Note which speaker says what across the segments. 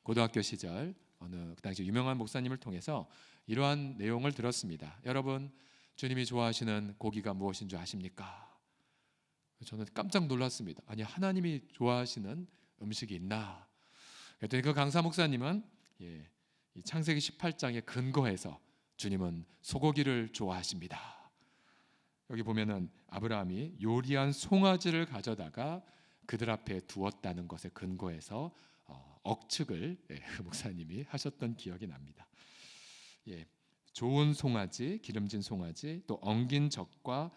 Speaker 1: 고등학교 시절 어느 그 당시 유명한 목사님을 통해서 이러한 내용을 들었습니다. 여러분, 주님이 좋아하시는 고기가 무엇인 줄 아십니까? 저는 깜짝 놀랐습니다. 아니, 하나님이 좋아하시는 음식이 있나? 그랬더니 그 강사 목사님은 이 창세기 18장에 근거해서 주님은 소고기를 좋아하십니다. 여기 보면은 아브라함이 요리한 송아지를 가져다가 그들 앞에 두었다는 것에 근거해서 억측을 목사님이 하셨던 기억이 납니다. 좋은 송아지, 기름진 송아지, 또 엉긴 젖과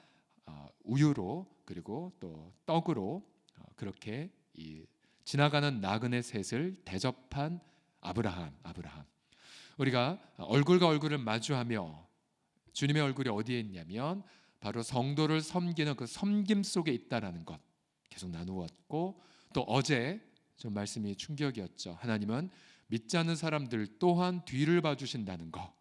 Speaker 1: 우유로 그리고 또 떡으로 그렇게 이 지나가는 나그네 셋을 대접한 아브라함. 우리가 얼굴과 얼굴을 마주하며 주님의 얼굴이 어디에 있냐면 바로 성도를 섬기는 그 섬김 속에 있다라는 것 계속 나누었고, 또 어제 좀 말씀이 충격이었죠. 하나님은 믿지 않는 사람들 또한 뒤를 봐주신다는 것.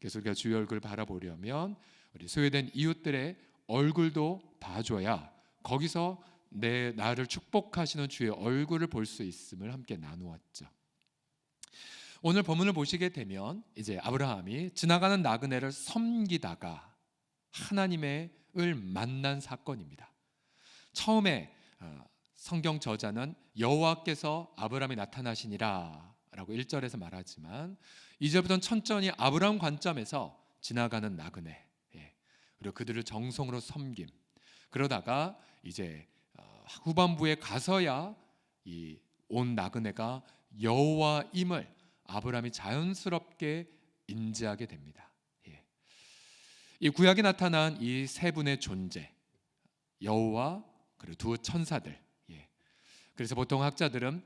Speaker 1: 그래서 우리가 주의 얼굴을 바라보려면 우리 소외된 이웃들의 얼굴도 봐줘야 거기서 나를 축복하시는 주의 얼굴을 볼 수 있음을 함께 나누었죠. 오늘 본문을 보시게 되면 이제 아브라함이 지나가는 나그네를 섬기다가 하나님을 만난 사건입니다. 처음에 성경 저자는 여호와께서 아브라함이 나타나시니라 라고 1절에서 말하지만 이제부터는 천천히 아브라함 관점에서 지나가는 나그네, 그리고 그들을 정성으로 섬김, 그러다가 이제 후반부에 가서야 이 온 나그네가 여호와임을 아브라함이 자연스럽게 인지하게 됩니다. 이 구약에 나타난 이 세 분의 존재, 여호와 그리고 두 천사들. 그래서 보통 학자들은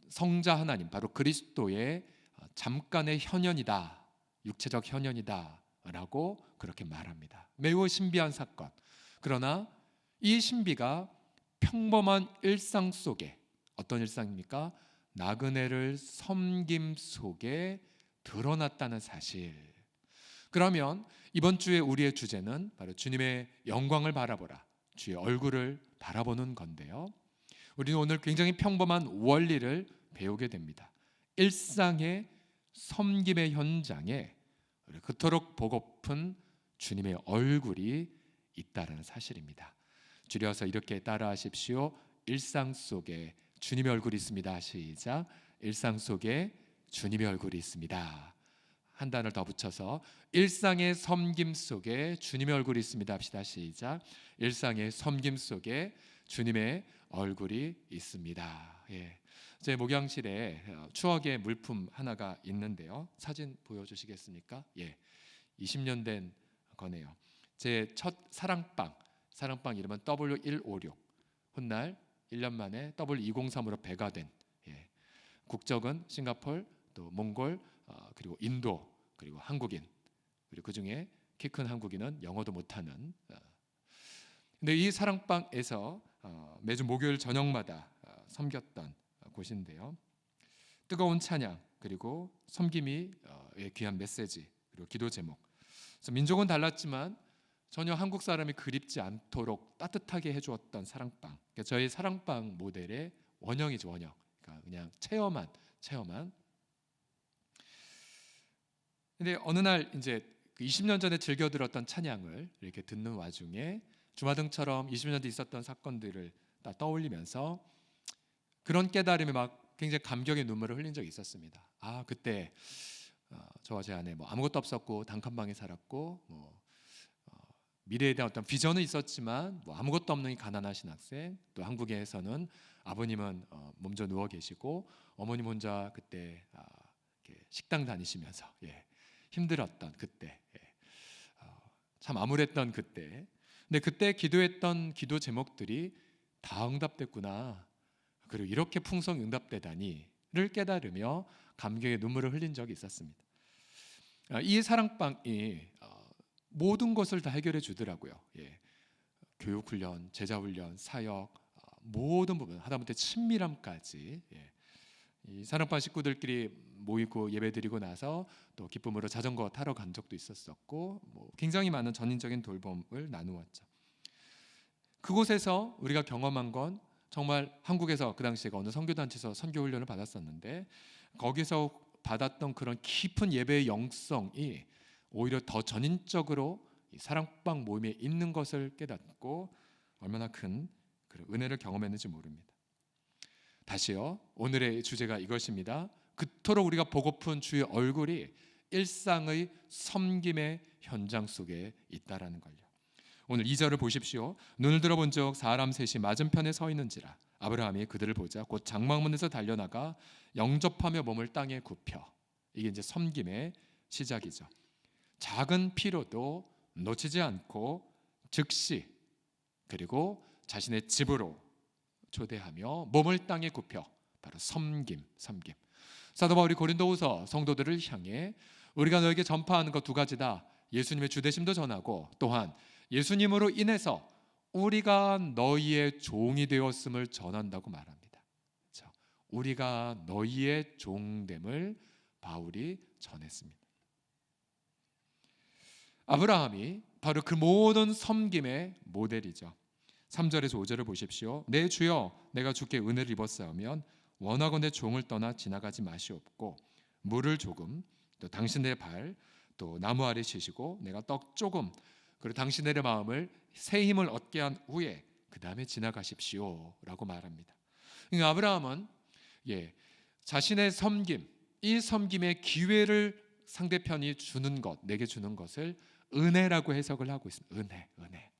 Speaker 1: 성자 하나님, 바로 그리스도의 잠깐의 현현이다, 육체적 현현이다라고 그렇게 말합니다. 매우 신비한 사건. 그러나 이 신비가 평범한 일상 속에, 어떤 일상입니까? 나그네를 섬김 속에 드러났다는 사실. 그러면 이번 주에 우리의 주제는 바로 주님의 영광을 바라보라, 주의 얼굴을 바라보는 건데요. 우리는 오늘 굉장히 평범한 원리를 배우게 됩니다. 일상의 섬김의 현장에 그토록 보고픈 주님의 얼굴이 있다는 사실입니다. 줄여서 이렇게 따라하십시오. 일상 속에 주님의 얼굴이 있습니다. 시작. 일상 속에 주님의 얼굴이 있습니다. 한 단어를 더 붙여서 일상의 섬김 속에 주님의 얼굴이 있습니다 합시다. 시작. 일상의 섬김 속에 주님의 얼굴이 있습니다. 제 목양실에 추억의 물품 하나가 있는데요. 사진 보여주시겠습니까? 20년 된 거네요. 제 첫 사랑방 이름은 W156. 훗날 1년 만에 W203으로 배가 된, 국적은 싱가포르, 또 몽골, 그리고 인도, 그리고 한국인, 그리고 그 중에 키 큰 한국인은 영어도 못하는. 근데 이 사랑방에서 매주 목요일 저녁마다 섬겼던 곳인데요. 뜨거운 찬양, 그리고 섬김이 귀한 메시지, 그리고 기도 제목. 그래서 민족은 달랐지만 전혀 한국 사람이 그립지 않도록 따뜻하게 해주었던 사랑방. 그러니까 저희 사랑방 모델의 원형이죠, 원형. 그러니까 그냥 체험한. 근데 어느 날 이제 20년 전에 즐겨 들었던 찬양을 이렇게 듣는 와중에 주마등처럼 20년 전에 있었던 사건들을 다 떠올리면서 그런 깨달음이 막 굉장히 감격의 눈물을 흘린 적이 있었습니다. 그때 저와 제 아내 아무것도 없었고 단칸방에 살았고 미래에 대한 어떤 비전은 있었지만 아무것도 없는 이 가난하신 학생, 또 한국에서는 아버님은 몸져 누워 계시고 어머님 혼자 그때 식당 다니시면서 힘들었던 그때, 참 암울했던 그때. 근데 그때 기도했던 기도 제목들이 다 응답됐구나, 그리고 이렇게 풍성 응답되다니를 깨달으며 감격의 눈물을 흘린 적이 있었습니다. 이 사랑방이 모든 것을 다 해결해 주더라고요. 교육훈련, 제자훈련, 사역, 모든 부분, 하다못해 친밀함까지. 이 사랑방 식구들끼리 모이고 예배드리고 나서 또 기쁨으로 자전거 타러 간 적도 있었었고, 굉장히 많은 전인적인 돌봄을 나누었죠. 그곳에서 우리가 경험한 건 정말 한국에서 그 당시에 어느 선교단체에서 선교훈련을 받았었는데 거기서 받았던 그런 깊은 예배의 영성이 오히려 더 전인적으로 이 사랑방 모임에 있는 것을 깨닫고 얼마나 큰 그런 은혜를 경험했는지 모릅니다. 다시요, 오늘의 주제가 이것입니다. 그토록 우리가 보고픈 주의 얼굴이 일상의 섬김의 현장 속에 있다라는 걸요. 오늘 2절을 보십시오. 눈을 들어본 적 사람 셋이 맞은편에 서 있는지라 아브라함이 그들을 보자 곧 장막문에서 달려나가 영접하며 몸을 땅에 굽혀. 이게 이제 섬김의 시작이죠. 작은 피로도 놓치지 않고 즉시 그리고 자신의 집으로 초대하며 몸을 땅에 굽혀. 바로 섬김. 사도 바울이 고린도후서 성도들을 향해 우리가 너에게 전파하는 것 두 가지다. 예수님의 주되심도 전하고 또한 예수님으로 인해서 우리가 너희의 종이 되었음을 전한다고 말합니다. 그렇죠? 우리가 너희의 종됨을 바울이 전했습니다. 아브라함이 바로 그 모든 섬김의 모델이죠. 3절에서 5절을 보십시오. 내 주여 내가 주께 은혜를 입었사오면 원하건대 종을 떠나 지나가지 마시옵고 물을 조금 또 당신의 발 또 나무 아래 쉬시고 내가 떡 조금 그리고 당신들의 마음을 새 힘을 얻게 한 후에 그 다음에 지나가십시오 라고 말합니다. 그러니까 아브라함은 자신의 섬김, 이 섬김의 기회를 상대편이 주는 것, 내게 주는 것을 은혜라고 해석을 하고 있습니다. 은혜.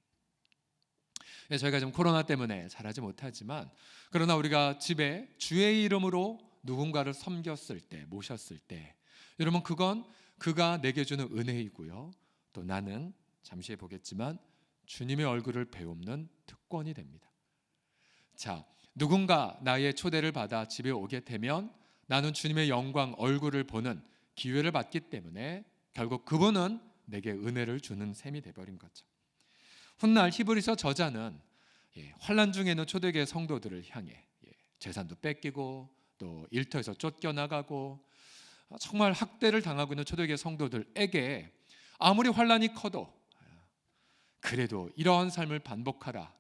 Speaker 1: 저희가 좀 코로나 때문에 잘하지 못하지만 그러나 우리가 집에 주의 이름으로 누군가를 섬겼을 때, 모셨을 때 여러분 그건 그가 내게 주는 은혜이고요. 또 나는 잠시 후에 보겠지만 주님의 얼굴을 배우는 특권이 됩니다. 자, 누군가 나의 초대를 받아 집에 오게 되면 나는 주님의 영광 얼굴을 보는 기회를 받기 때문에 결국 그분은 내게 은혜를 주는 셈이 돼버린 거죠. 훗날 히브리서 저자는 환난 중에 있는 초대교회 성도들을 향해 재산도 뺏기고 또 일터에서 쫓겨나가고 정말 학대를 당하고 있는 초대교회 성도들에게 아무리 환난이 커도 그래도 이러한 삶을 반복하라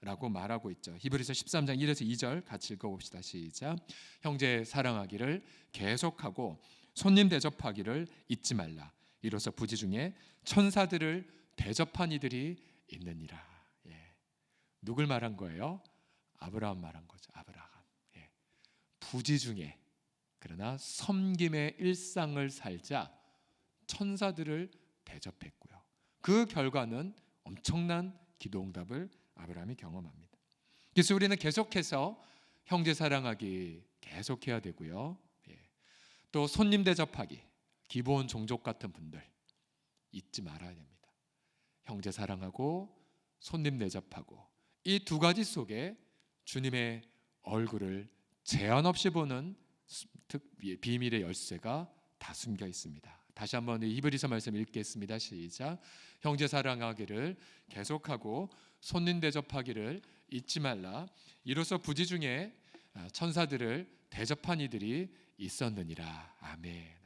Speaker 1: 라고 말하고 있죠. 히브리서 13장 1에서 2절 같이 읽어봅시다. 시작. 형제 사랑하기를 계속하고 손님 대접하기를 잊지 말라. 이로써 부지 중에 천사들을 대접한 이들이 있느니라. 누굴 말한 거예요? 아브라함 말한 거죠. 아브라함. 부지 중에 그러나 섬김의 일상을 살자 천사들을 대접했고요. 그 결과는 엄청난 기도응답을 아브라함이 경험합니다. 그래서 우리는 계속해서 형제 사랑하기 계속해야 되고요. 또 손님 대접하기, 기본 종족 같은 분들 잊지 말아야 됩니다. 형제 사랑하고 손님 대접하고 이 두 가지 속에 주님의 얼굴을 제한 없이 보는 비밀의 열쇠가 다 숨겨 있습니다. 다시 한번 히브리서 말씀 읽겠습니다. 시작. 형제 사랑하기를 계속하고 손님 대접하기를 잊지 말라. 이로써 부지 중에 천사들을 대접한 이들이 있었느니라. 아멘.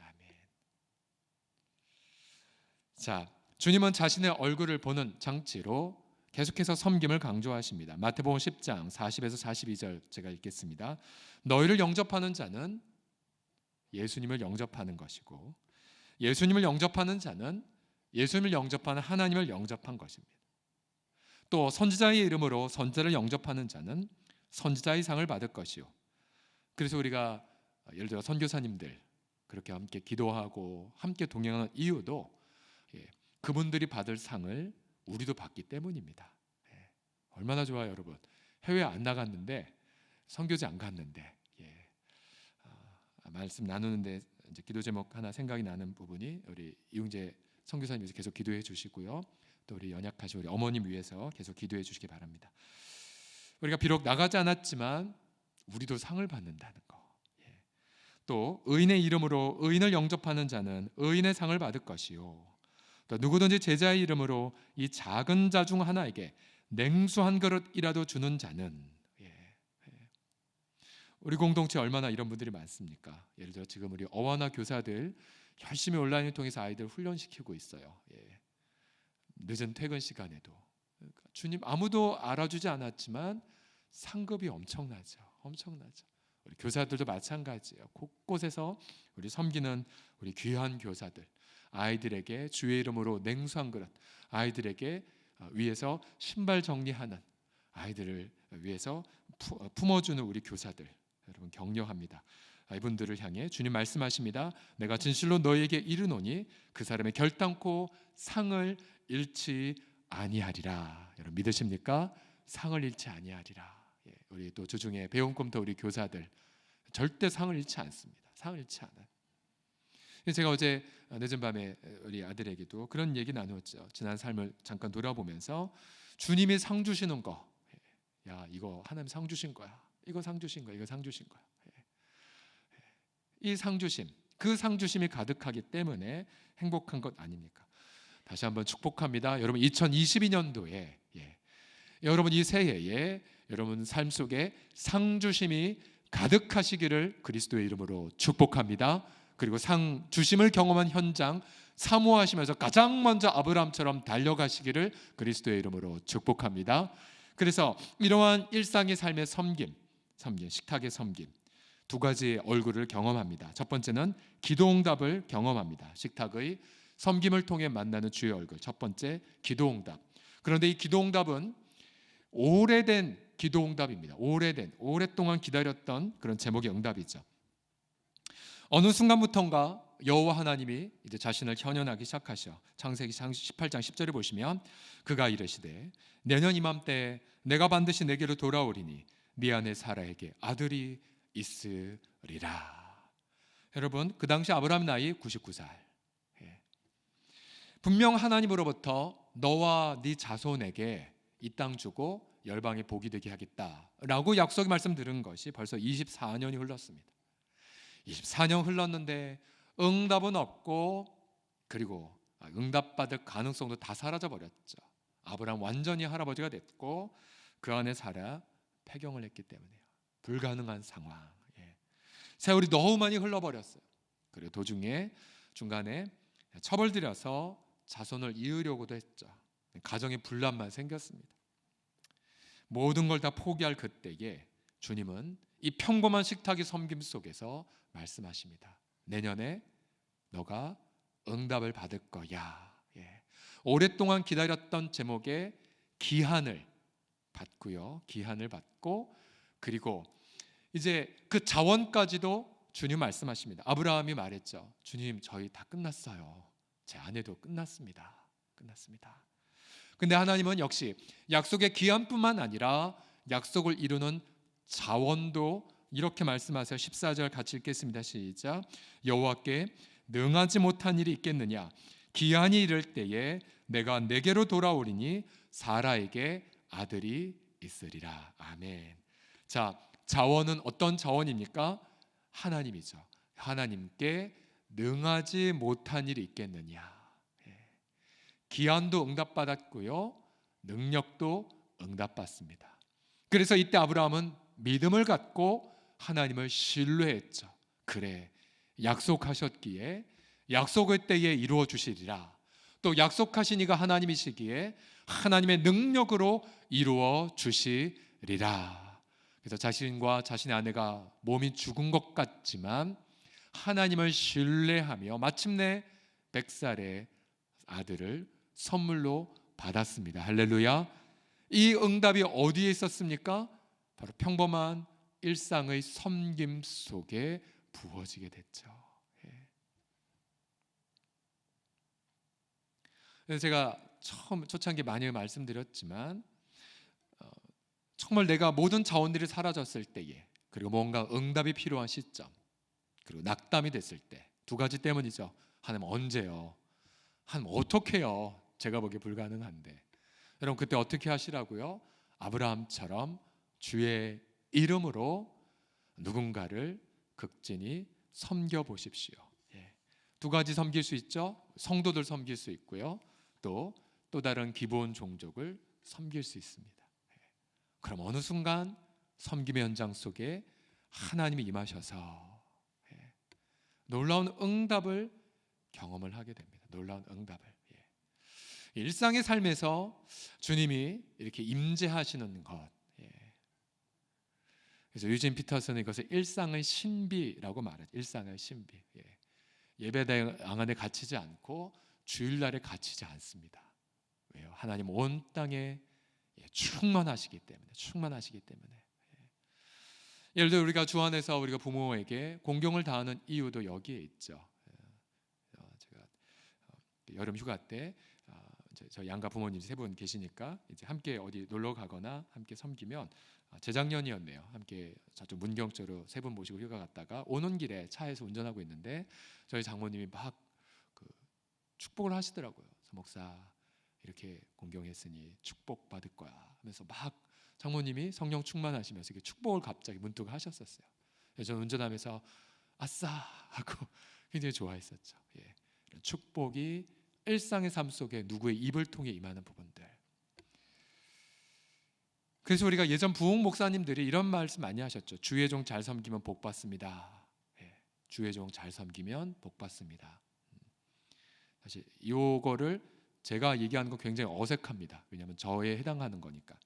Speaker 1: 자, 주님은 자신의 얼굴을 보는 장치로 계속해서 섬김을 강조하십니다. 마태복음 10장 40에서 42절 제가 읽겠습니다. 너희를 영접하는 자는 예수님을 영접하는 것이고 예수님을 영접하는 자는 예수님을 영접하는 하나님을 영접한 것입니다. 또 선지자의 이름으로 선지자를 영접하는 자는 선지자의 상을 받을 것이요. 그래서 우리가 예를 들어 선교사님들 그렇게 함께 기도하고 함께 동행하는 이유도 그분들이 받을 상을 우리도 받기 때문입니다. 얼마나 좋아요, 여러분. 해외 안 나갔는데 선교지 안 갔는데 말씀 나누는데 이제 기도 제목 하나 생각이 나는 부분이 우리 이웅재 선교사님 위해서 계속 기도해 주시고요. 또 우리 연약하신 우리 어머님 위해서 계속 기도해 주시기 바랍니다. 우리가 비록 나가지 않았지만 우리도 상을 받는다는 거. 또 의인의 이름으로 의인을 영접하는 자는 의인의 상을 받을 것이요. 또 누구든지 제자의 이름으로 이 작은 자 중 하나에게 냉수 한 그릇이라도 주는 자는 우리 공동체 얼마나 이런 분들이 많습니까? 예를 들어 지금 우리 어원화 교사들 열심히 온라인을 통해서 아이들 훈련시키고 있어요. 늦은 퇴근 시간에도 주님 아무도 알아주지 않았지만 상급이 엄청나죠. 우리 교사들도 마찬가지예요. 곳곳에서 우리 섬기는 우리 귀한 교사들, 아이들에게 주의 이름으로 냉수 한 그릇, 아이들에게 위해서 신발 정리하는, 아이들을 위해서 품어주는 우리 교사들, 여러분 격려합니다. 이분들을 향해 주님 말씀하십니다. 내가 진실로 너희에게 이르노니 그 사람의 결단코 상을 잃지 아니하리라. 여러분 믿으십니까? 상을 잃지 아니하리라. 우리 또 주중에 배움컴퓨터 우리 교사들 절대 상을 잃지 않습니다. 상을 잃지 않아요. 제가 어제 늦은 밤에 우리 아들에게도 그런 얘기 나누었죠. 지난 삶을 잠깐 돌아보면서 주님이 상 주시는 거, 야 이거 하나님 상 주신 거야, 이거 상 주신 거야, 이거 상 주신 거야. 이 상 주심, 그 상 주심이 가득하기 때문에 행복한 것 아닙니까? 다시 한번 축복합니다. 여러분 2022년도에 여러분 이 새해에 여러분 삶 속에 상 주심이 가득하시기를 그리스도의 이름으로 축복합니다. 그리고 상 주심을 경험한 현장 사모하시면서 가장 먼저 아브라함처럼 달려가시기를 그리스도의 이름으로 축복합니다. 그래서 이러한 일상의 삶의 섬김, 식탁의 섬김, 두 가지의 얼굴을 경험합니다. 첫 번째는 기도응답을 경험합니다. 식탁의 섬김을 통해 만나는 주의 얼굴, 첫 번째 기도응답. 그런데 이 기도응답은 오래된 기도응답입니다. 오랫동안 기다렸던 그런 제목의 응답이죠. 어느 순간부터인가 여호와 하나님이 이제 자신을 현현하기 시작하셔. 창세기 18장 10절에 보시면 그가 이르시되 내년 이맘때 내가 반드시 내게로 돌아오리니 네 안에 사라에게 아들이 있으리라. 여러분 그 당시 아브라함 나이 99살. 분명 하나님으로부터 너와 네 자손에게 이 땅 주고 열방에 복이 되게 하겠다라고 약속의 말씀 들은 것이 벌써 24년이 흘렀습니다. 24년 흘렀는데 응답은 없고 그리고 응답받을 가능성도 다 사라져 버렸죠. 아브라함 완전히 할아버지가 됐고 그 안에 사라 폐경을 했기 때문에요. 불가능한 상황. 세월이 너무 많이 흘러버렸어요. 그리고 도중에 중간에 처벌들여서 자손을 이으려고도 했죠. 가정의 분란만 생겼습니다. 모든 걸 다 포기할 그때에 주님은 이 평범한 식탁의 섬김 속에서 말씀하십니다. 내년에 너가 응답을 받을 거야. 오랫동안 기다렸던 제목의 기한을 받고요. 기한을 받고 그리고 이제 그 자원까지도 주님 말씀하십니다. 아브라함이 말했죠. 주님 저희 다 끝났어요. 제 아내도 끝났습니다. 근데 하나님은 역시 약속의 기한뿐만 아니라 약속을 이루는 자원도 이렇게 말씀하세요. 14절 같이 읽겠습니다. 시작. 여호와께 능하지 못한 일이 있겠느냐? 기한이 이를 때에 내가 내게로 돌아오리니 사라에게 아들이 있으리라. 아멘. 자, 자원은 어떤 자원입니까? 하나님이죠. 하나님께 능하지 못한 일이 있겠느냐? 기한도 응답받았고요, 능력도 응답받습니다. 그래서 이때 아브라함은 믿음을 갖고 하나님을 신뢰했죠. 그래, 약속하셨기에 약속의 때에 이루어 주시리라. 또 약속하신 이가 하나님이시기에 하나님의 능력으로 이루어 주시리라. 그래서 자신과 자신의 아내가 몸이 죽은 것 같지만 하나님을 신뢰하며 마침내 100살의 아들을 선물로 받았습니다. 할렐루야. 이 응답이 어디에 있었습니까? 바로 평범한 일상의 섬김 속에 부어지게 됐죠. 그래서 제가 처음 초창기 많이 말씀드렸지만 정말 내가 모든 자원들이 사라졌을 때에 그리고 뭔가 응답이 필요한 시점 그리고 낙담이 됐을 때 두 가지 때문이죠. 하나님 언제요? 하나님 어떻게 해요? 제가 보기에 불가능한데 여러분 그때 어떻게 하시라고요? 아브라함처럼 주의 이름으로 누군가를 극진히 섬겨보십시오. 두 가지 섬길 수 있죠. 성도들 섬길 수 있고요. 또 다른 기본 종족을 섬길 수 있습니다. 그럼 어느 순간 섬김의 현장 속에 하나님이 임하셔서 놀라운 응답을 경험을 하게 됩니다. 놀라운 응답을. 일상의 삶에서 주님이 이렇게 임재하시는 것, 그래서 유진 피터슨은 이것을 일상의 신비라고 말하죠. 일상의 신비. 예배당 안에 갇히지 않고 주일날에 갇히지 않습니다. 왜요? 하나님 온 땅에 충만하시기 때문에. 예를 들어 우리가 주 안에서 우리가 부모에게 공경을 다하는 이유도 여기에 있죠. 제가 여름 휴가 때 저 양가 부모님 세 분 계시니까 이제 함께 어디 놀러 가거나 함께 섬기면, 재작년이었네요. 함께 저쪽 문경 쪽으로 세 분 모시고 휴가 갔다가 오는 길에 차에서 운전하고 있는데 저희 장모님이 막 축복을 하시더라고요. 목사 이렇게 공경했으니 축복 받을 거야 하면서 막 장모님이 성령 충만하시면서 이렇게 축복을 갑자기 문득 하셨었어요. 저는 운전하면서 아싸 하고 굉장히 좋아했었죠. 축복이 일상의 삶 속에 누구의 입을 통해 임하는 부분들. 그래서 우리가 예전 부흥 목사님들이 이런 말씀 많이 하셨죠. 주의 종 잘 섬기면 복 받습니다. 주의 종 잘 섬기면 복 받습니다. 사실 이거를 제가 얘기하는 건 굉장히 어색합니다. 왜냐하면 저에 해당하는 거니까.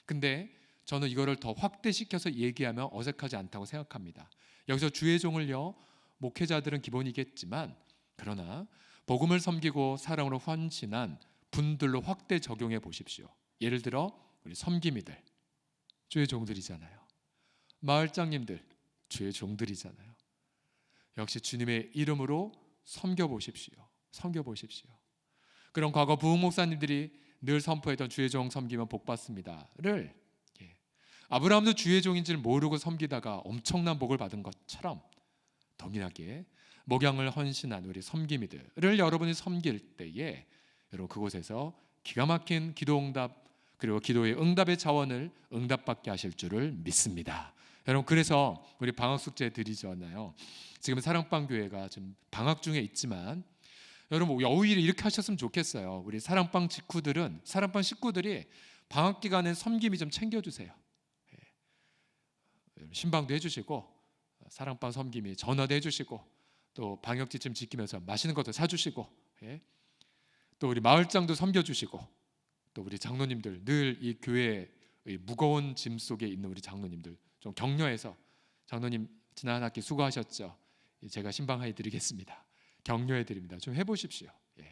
Speaker 1: 근데 저는 이거를 더 확대시켜서 얘기하면 어색하지 않다고 생각합니다. 여기서 주의 종을요, 목회자들은 기본이겠지만 그러나 복음을 섬기고 사랑으로 헌신한 분들로 확대 적용해 보십시오. 예를 들어 우리 섬김이들 주의 종들이잖아요. 마을장님들 주의 종들이잖아요. 역시 주님의 이름으로 섬겨 보십시오. 그런 과거 부흥 목사님들이 늘 선포했던 주의 종 섬기면 복 받습니다를 아브라함도 주의 종인지를 모르고 섬기다가 엄청난 복을 받은 것처럼 동일하게 목양을 헌신한 우리 섬김이들을 여러분이 섬길 때에 여러분 그곳에서 기가 막힌 기도응답 그리고 기도의 응답의 자원을 응답받게 하실 줄을 믿습니다. 여러분 그래서 우리 방학 숙제 드리잖아요. 지금 사랑방교회가 지금 방학 중에 있지만 여러분 오히려 이렇게 하셨으면 좋겠어요. 우리 사랑방 식구들이 방학 기간에 섬김이 좀 챙겨주세요. 신방도 해주시고 사랑방 섬김이 전화도 해주시고 또 방역지침 지키면서 맛있는 것도 사주시고 또 우리 마을장도 섬겨주시고 또 우리 장로님들 늘 이 교회의 무거운 짐 속에 있는 우리 장로님들 좀 격려해서 장로님 지난 학기 수고하셨죠. 제가 신방하여 드리겠습니다. 격려해 드립니다. 좀 해보십시오.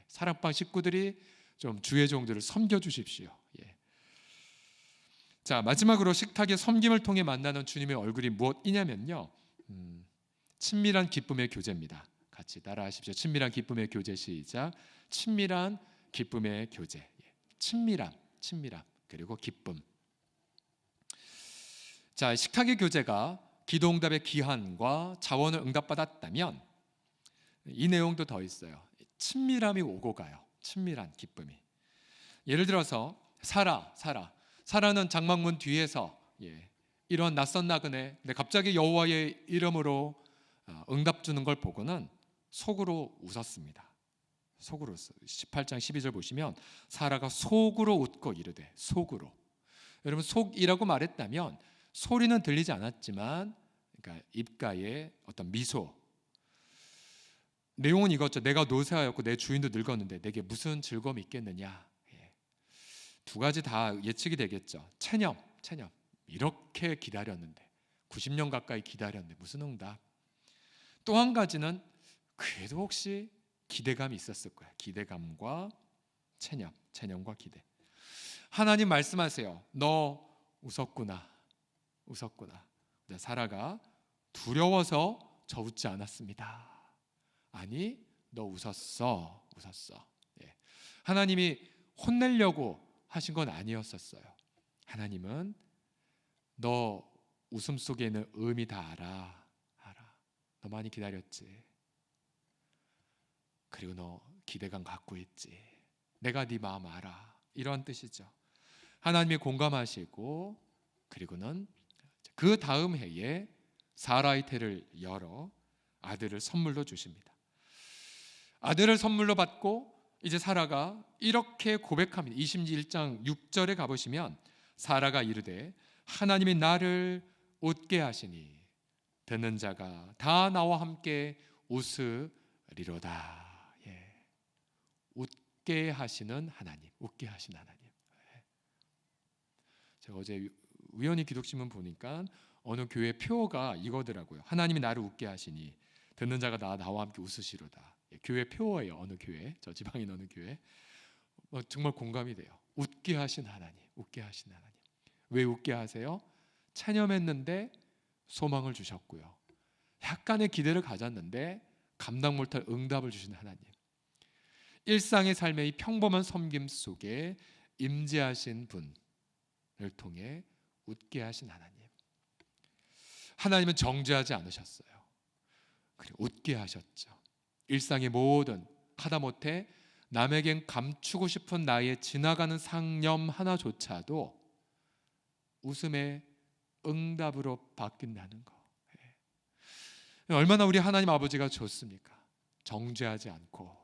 Speaker 1: 사랑방 식구들이 좀 주의 종들을 섬겨주십시오. 자 마지막으로 식탁의 섬김을 통해 만나는 주님의 얼굴이 무엇이냐면요, 친밀한 기쁨의 교제입니다. 같이 따라하십시오. 친밀한 기쁨의 교제. 시작. 친밀한 기쁨의 교제. 친밀함 그리고 기쁨. 자 식탁의 교제가 기도응답의 기한과 자원을 응답받았다면 이 내용도 더 있어요. 친밀함이 오고 가요. 친밀한 기쁨이. 예를 들어서 사라는 장막문 뒤에서 이런 낯선 나그네 근데 갑자기 여호와의 이름으로 응답 주는 걸 보고는 속으로 웃었습니다. 18장 12절 보시면 사라가 속으로 웃고 이르되 속으로. 여러분 속이라고 말했다면 소리는 들리지 않았지만 그러니까 입가에 어떤 미소. 내용은 이거죠. 내가 노쇠하였고 내 주인도 늙었는데 내게 무슨 즐거움이 있겠느냐. 두 가지 다 예측이 되겠죠. 체념. 이렇게 기다렸는데 90년 가까이 기다렸는데 무슨 응답. 또 한 가지는 그래도 혹시 기대감이 있었을 거야. 기대감과 체념과 기대. 하나님 말씀하세요. 너 웃었구나. 사라가 두려워서 저 웃지 않았습니다. 아니 너 웃었어. 하나님이 혼내려고 하신 건 아니었었어요. 하나님은 너 웃음 속에 있는 의미 다 알아. 너 많이 기다렸지. 그리고 너 기대감 갖고 있지. 내가 네 마음 알아. 이런 뜻이죠. 하나님이 공감하시고 그리고는 그 다음 해에 사라의 태를 열어 아들을 선물로 주십니다. 아들을 선물로 받고 이제 사라가 이렇게 고백합니다. 21장 6절에 가보시면 사라가 이르되 하나님이 나를 웃게 하시니 듣는 자가 다 나와 함께 웃으리로다. 웃게 하시는 하나님. 제가 어제 우연히 기독신문 보니까 어느 교회 표어가 이거더라고요. 하나님이 나를 웃게 하시니 듣는 자가 나와 함께 웃으시로다. 교회 표어예요. 어느 교회, 저 지방인 어느 교회. 정말 공감이 돼요. 웃게 하신 하나님, 웃게 하신 하나님. 왜 웃게 하세요? 체념했는데 소망을 주셨고요. 약간의 기대를 가졌는데 감당 못할 응답을 주신 하나님. 일상의 삶의 이 평범한 섬김 속에 임재하신 분을 통해 웃게 하신 하나님. 하나님은 정죄하지 않으셨어요. 그리고 웃게 하셨죠. 일상의 모든 하다못해 남에겐 감추고 싶은 나의 지나가는 상념 하나조차도 웃음의 응답으로 바뀐다는 거. 얼마나 우리 하나님 아버지가 좋습니까? 정죄하지 않고.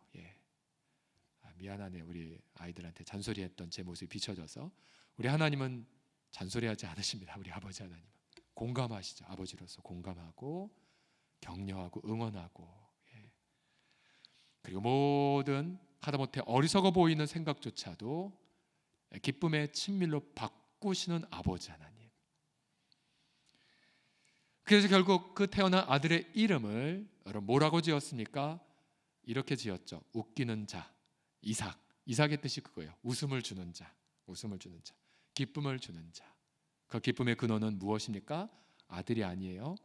Speaker 1: 미안하네, 우리 아이들한테 잔소리했던 제 모습이 비춰져서. 우리 하나님은 잔소리하지 않으십니다. 우리 아버지 하나님은 공감하시죠. 아버지로서 공감하고 격려하고 응원하고, 그리고 모든 하다못해 어리석어 보이는 생각조차도 기쁨의 친밀로 바꾸시는 아버지 하나님. 그래서 결국 그 태어난 아들의 이름을 여러분 뭐라고 지었습니까? 이렇게 지었죠. 웃기는 자, 이삭. 이삭의 뜻이 그거예요. 웃음을 주는 자, 웃음을 주는 자, 기쁨을 주는 자. 그 기쁨의 근원은 무엇입니까? 아들이 아니에요.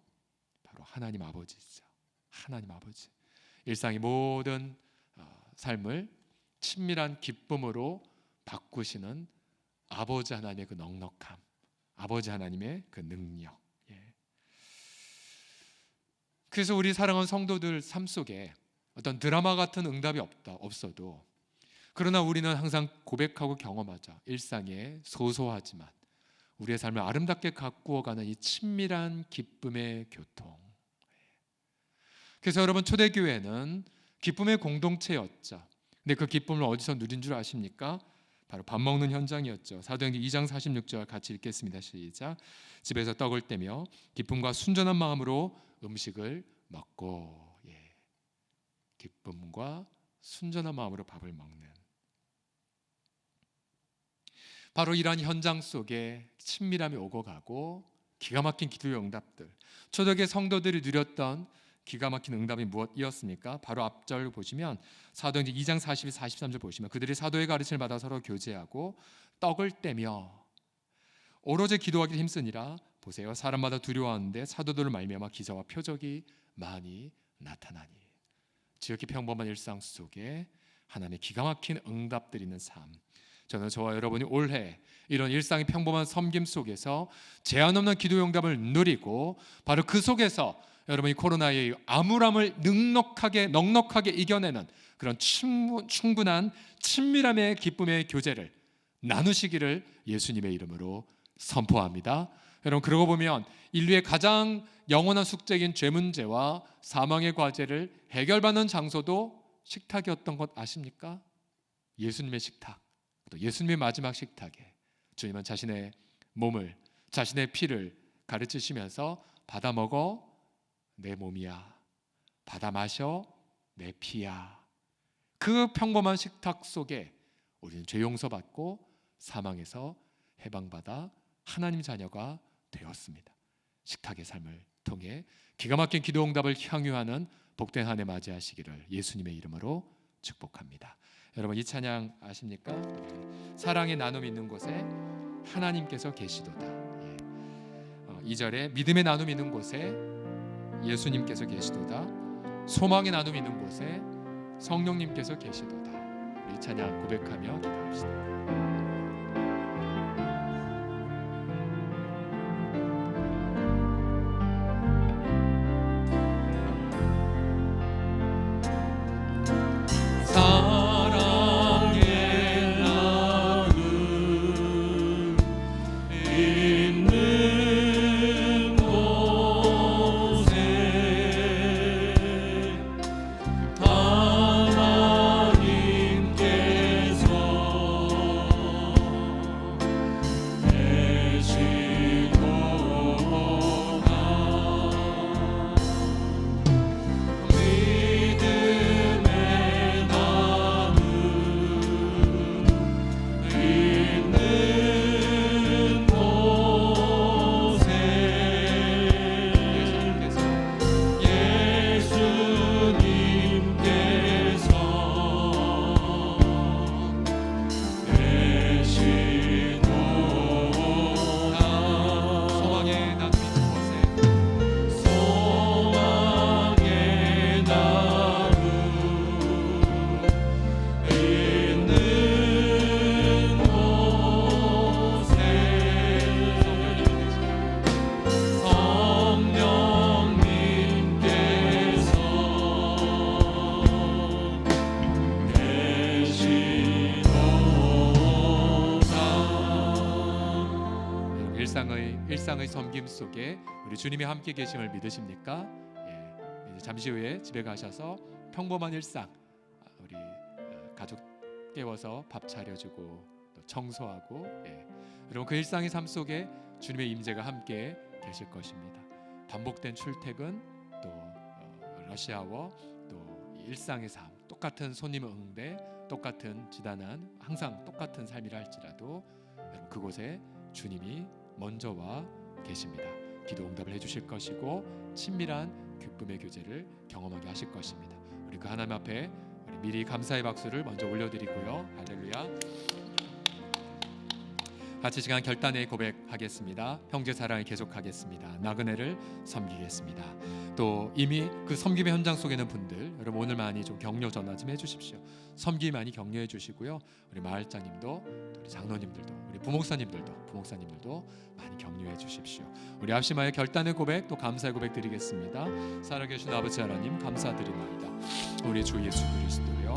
Speaker 1: 바로 하나님 아버지죠. 하나님 아버지. 일상의 모든 삶을 친밀한 기쁨으로 바꾸시는 아버지 하나님의 그 넉넉함, 아버지 하나님의 그 능력. 그래서 우리 사랑하는 성도들 삶 속에 어떤 드라마 같은 응답이 없어도, 그러나 우리는 항상 고백하고 경험하자. 일상에 소소하지만 우리의 삶을 아름답게 가꾸어가는 이 친밀한 기쁨의 교통. 그래서 여러분, 초대교회는 기쁨의 공동체였죠. 근데 그 기쁨을 어디서 누린 줄 아십니까? 바로 밥 먹는 현장이었죠. 사도행전 2장 46절 같이 읽겠습니다. 시작. 집에서 떡을 떼며 기쁨과 순전한 마음으로 음식을 먹고. 기쁨과 순전한 마음으로 밥을 먹는, 바로 이러한 현장 속에 친밀함이 오고 가고 기가 막힌 기도의 응답들, 초대교회 성도들이 누렸던 기가 막힌 응답이 무엇이었습니까? 바로 앞절 보시면 사도행전 2장 42, 43절 보시면 그들이 사도의 가르침을 받아 서로 교제하고 떡을 떼며 오로지 기도하기를 힘쓰니라. 보세요, 사람마다 두려워하는데 사도들을 말미암아 기사와 표적이 많이 나타나니. 지극히 평범한 일상 속에 하나님의 기가 막힌 응답들이 있는 삶. 저는 저와 여러분이 올해 이런 일상의 평범한 섬김 속에서 제한 없는 기도의 응답을 누리고, 바로 그 속에서 여러분이 코로나의 암울함을 넉넉하게 이겨내는 그런 충분한 친밀함의 기쁨의 교제를 나누시기를 예수님의 이름으로 선포합니다. 여러분, 그러고 보면 인류의 가장 영원한 숙제인 죄 문제와 사망의 과제를 해결받는 장소도 식탁이었던 것 아십니까? 예수님의 식탁, 또 예수님의 마지막 식탁에 주님은 자신의 몸을, 자신의 피를 가르치시면서 받아 먹어 내 몸이야, 받아 마셔 내 피야. 그 평범한 식탁 속에 우리는 죄 용서받고 사망에서 해방받아 하나님 자녀가 되었습니다. 식탁의 삶을 통해 기가 막힌 기도 응답을 향유하는 복된 한 해 맞이하시기를 예수님의 이름으로 축복합니다. 여러분, 이 찬양 아십니까? 사랑의 나눔이 있는 곳에 하나님께서 계시도다. 2절에 믿음의 나눔이 있는 곳에 예수님께서 계시도다. 소망의 나눔이 있는 곳에 성령님께서 계시도다. 우리 찬양 고백하며 기도합시다. 일상의 섬김 속에 우리 주님이 함께 계심을 믿으십니까? 예, 이제 잠시 후에 집에 가셔서 평범한 일상, 우리 가족 깨워서 밥 차려주고 또 청소하고, 여러분 그 일상의 삶 속에 주님의 임재가 함께 계실 것입니다. 반복된 출퇴근, 또 러시아워, 또 일상의 삶, 똑같은 손님 응대, 똑같은 지단한, 항상 똑같은 삶이라 할지라도 여러분 그곳에 주님이 먼저 와 계십니다. 기도 응답을 해주실 것이고 친밀한 기쁨의 교제를 경험하게 하실 것입니다. 우리 그 하나님 앞에 우리 미리 감사의 박수를 먼저 올려드리고요. 할렐루야. 같이 시간 결단의 고백하겠습니다. 형제 사랑을 계속하겠습니다. 나그네를 섬기겠습니다. 또 이미 그 섬김의 현장 속에 있는 분들, 여러분 오늘 많이 좀 격려 전화 좀 해주십시오. 섬기 많이 격려해 주시고요. 우리 마을장님도, 우리 장로님들도, 우리 부목사님들도 많이 격려해 주십시오. 우리 합심하여 결단의 고백, 또 감사의 고백 드리겠습니다. 살아계신 아버지 하나님 감사드립니다. 우리 주 예수 그리스도요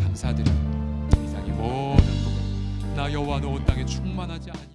Speaker 1: 감사드립니다. 이 세상의 모든 나 여호와는 온 땅에 충만하지 아니